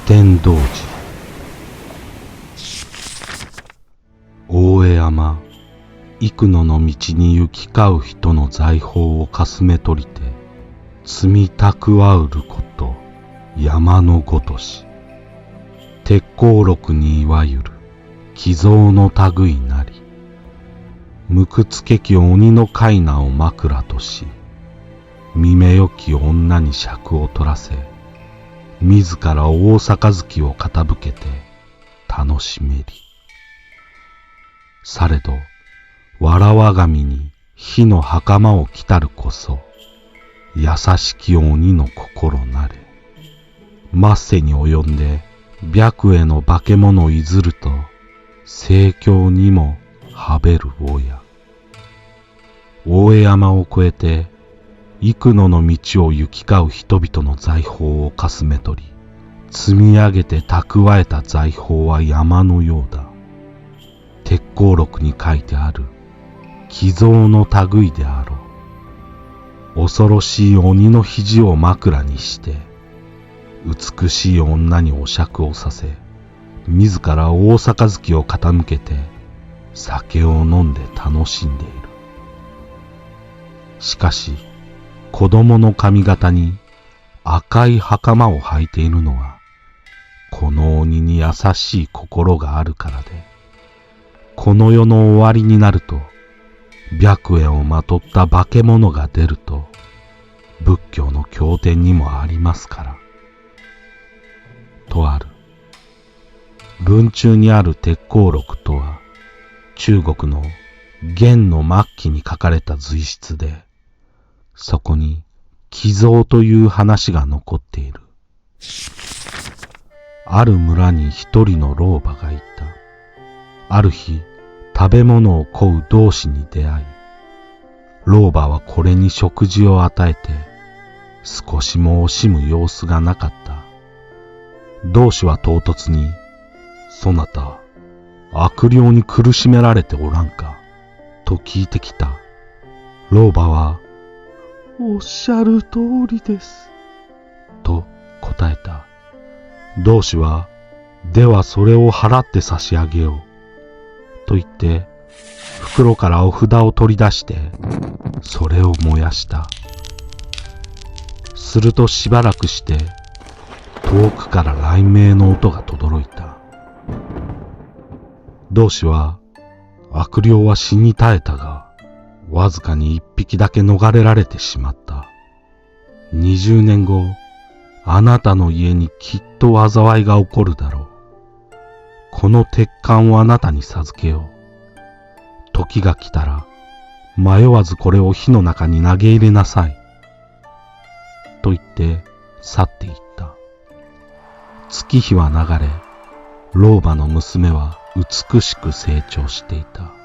天童寺。大江山幾野の道に行き交う人の財宝をかすめ取りて、積み蓄うること山のごとし。鉄鋼録にいわゆる寄贈の類なり、無屈けき鬼の飼名を枕とし、見目よき女に尺を取らせ、自ら大杯を傾けて楽しめり。されどわらわ神に火の袴を着たるこそ、優しき鬼の心なれ。末世に及んで白への化け物いずると、盛況にもはべる親。大江山を越えて幾野の道を行き交う人々の財宝をかすめ取り、積み上げて蓄えた財宝は山のようだ。鉄鋼録に書いてある寄贈の類であろう。恐ろしい鬼の肘を枕にして、美しい女にお酌をさせ、自ら大杯を傾けて酒を飲んで楽しんでいる。しかし子供の髪型に赤い袴を履いているのは、この鬼に優しい心があるからで、この世の終わりになると、白衣をまとった化け物が出ると、仏教の経典にもありますから。とある。文中にある鉄鋼録とは、中国の元の末期に書かれた随筆で、そこに寄贈という話が残っている。ある村に一人の老婆がいた。ある日、食べ物を乞う同士に出会い、老婆はこれに食事を与えて、少しも惜しむ様子がなかった。同士は唐突に、そなた、悪霊に苦しめられておらんかと聞いてきた。老婆は、おっしゃる通りです。と答えた。同士は、ではそれを払って差し上げよう。と言って、袋からお札を取り出して、それを燃やした。するとしばらくして、遠くから雷鳴の音が轟いた。同士は、悪霊は死に絶えたが、わずかに一匹だけ逃れられてしまった。20年後、あなたの家にきっと災いが起こるだろう。この鉄管をあなたに授けよう。時が来たら、迷わずこれを火の中に投げ入れなさい。と言って去っていった。月日は流れ、老婆の娘は美しく成長していた。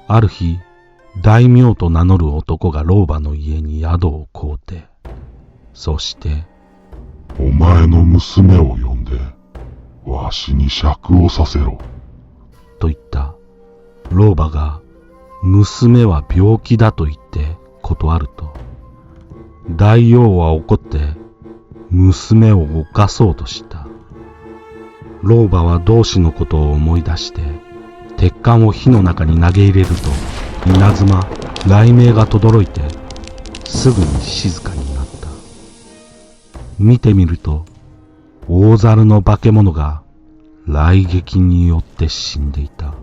ある日、大名と名乗る男が老婆の家に宿を買うて、そして、お前の娘を呼んで、わしに酌をさせろ。と言った。老婆が、娘は病気だと言って断ると、大王は怒って、娘を犯そうとした。老婆は同士のことを思い出して、鉄管を火の中に投げ入れると、稲妻、雷鳴が轟いて、すぐに静かになった。見てみると、大猿の化け物が雷撃によって死んでいた。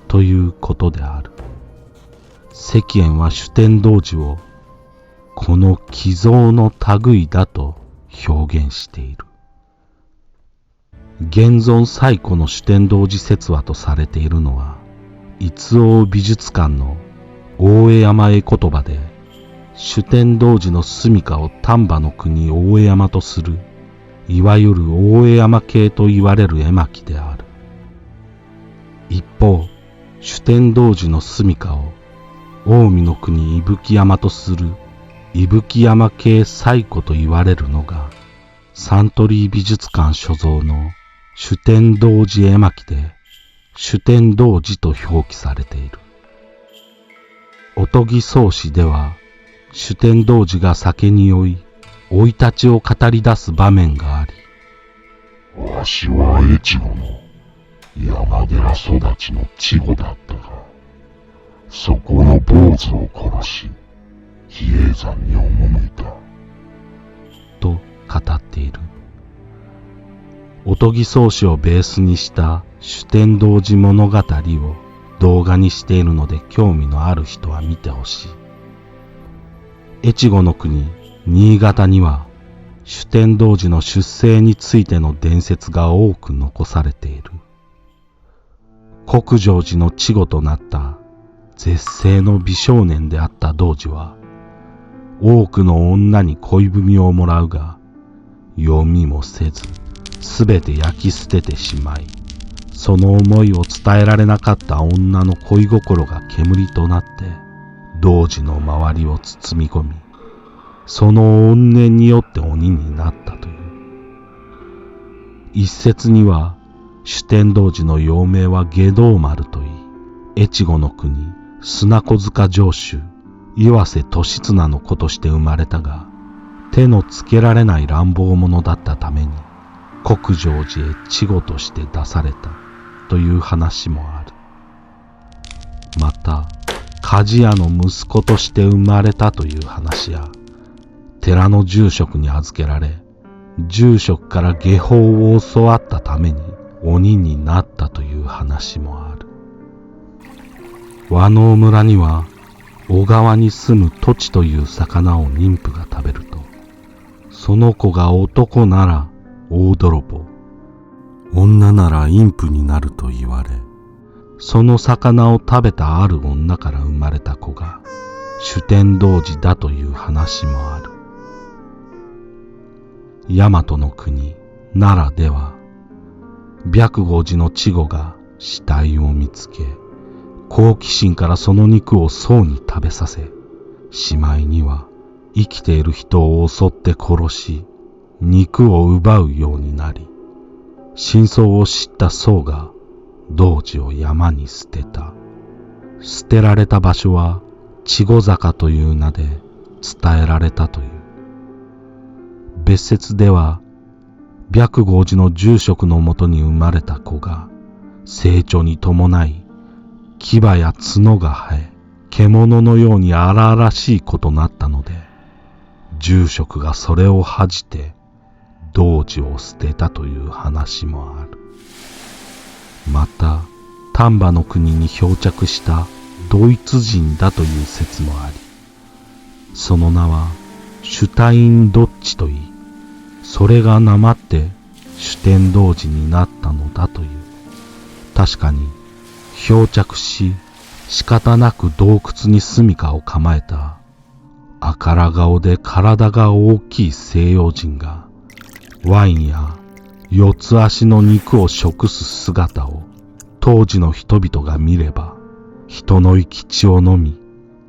ということである。石燕は主天童寺を、この寄贈の類だと表現している。現存最古の主天童寺説話とされているのは、逸王美術館の大江山絵言葉で、主天童寺の住処を丹波の国大江山とする、いわゆる大江山系と言われる絵巻である。一方、主天童寺の住処を近江の国伊吹山とする伊吹山系最古と言われるのが、サントリー美術館所蔵の主天童寺絵巻で、主天童寺と表記されている。おとぎ草子では、主天童寺が酒に酔い、生い立ちを語り出す場面があり、わしは越後の山寺育ちの稚児だったが、そこの坊主を殺し、比叡山に赴いた。と語っている。おとぎ草子をベースにした酒呑童子物語を動画にしているので興味のある人は見てほしい。越後の国、新潟には酒呑童子の出生についての伝説が多く残されている。国成寺の稚児となった絶世の美少年であった童子は、多くの女に恋文をもらうが、読みもせず、すべて焼き捨ててしまい、その思いを伝えられなかった女の恋心が煙となって、童子の周りを包み込み、その怨念によって鬼になったという。一説には、酒呑童子の幼名は下道丸といい、越後の国、砂子塚城主、岩瀬利綱の子として生まれたが、手のつけられない乱暴者だったために、国成寺へ稚児として出されたという話もある。また、鍛冶屋の息子として生まれたという話や、寺の住職に預けられ、住職から下法を教わったために鬼になったという話もある。和能村には、小川に住むトチという魚を妊婦が食べると、その子が男なら大泥棒、女なら陰婦になると言われ、その魚を食べたある女から生まれた子が酒呑童子だという話もある。大和の国奈良では、白毫寺の稚児が死体を見つけ、好奇心からその肉を僧に食べさせ、しまいには生きている人を襲って殺し、肉を奪うようになり、真相を知った僧が童子を山に捨てた。捨てられた場所は稚児坂という名で伝えられたという。別説では、白毫寺の住職のもとに生まれた子が成長に伴い牙や角が生え、獣のように荒々しい子となったので、住職がそれを恥じて童子を捨てたという話もある。また、丹波の国に漂着したドイツ人だという説もあり、その名はシュタインドッチといい、それがなまって酒呑童子になったのだという。確かに漂着し仕方なく洞窟に住処を構えた赤ら顔で体が大きい西洋人がワインや四つ足の肉を食す姿を当時の人々が見れば、人の生き血を飲み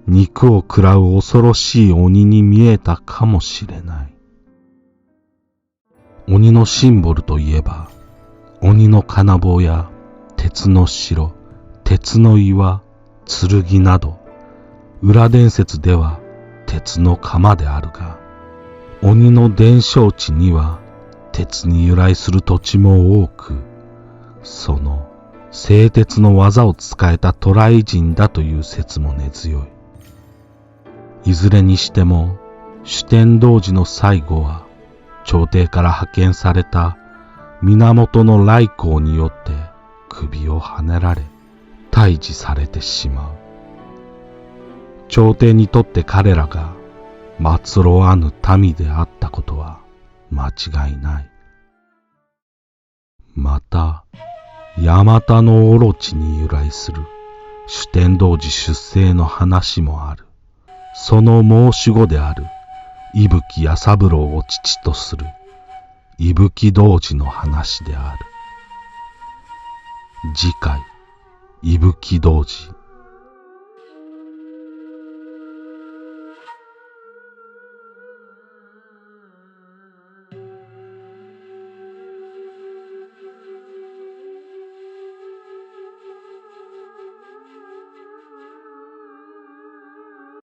肉を食らう恐ろしい鬼に見えたかもしれない。鬼のシンボルといえば、鬼の金棒や鉄の城、鉄の岩、剣など、裏伝説では鉄の鎌であるが、鬼の伝承地には鉄に由来する土地も多く、その製鉄の技を使えた渡来人だという説も根強い。いずれにしても、酒呑童子の最後は、朝廷から派遣された源頼光によって首をはねられ、退治されてしまう。朝廷にとって彼らが末路あぬ民であったことは間違いない。また、ヤマタのオロチに由来する酒呑童子出生の話もある。その申し子である伊吹弥三郎を父とする伊吹童子の話である。次回、伊吹童子。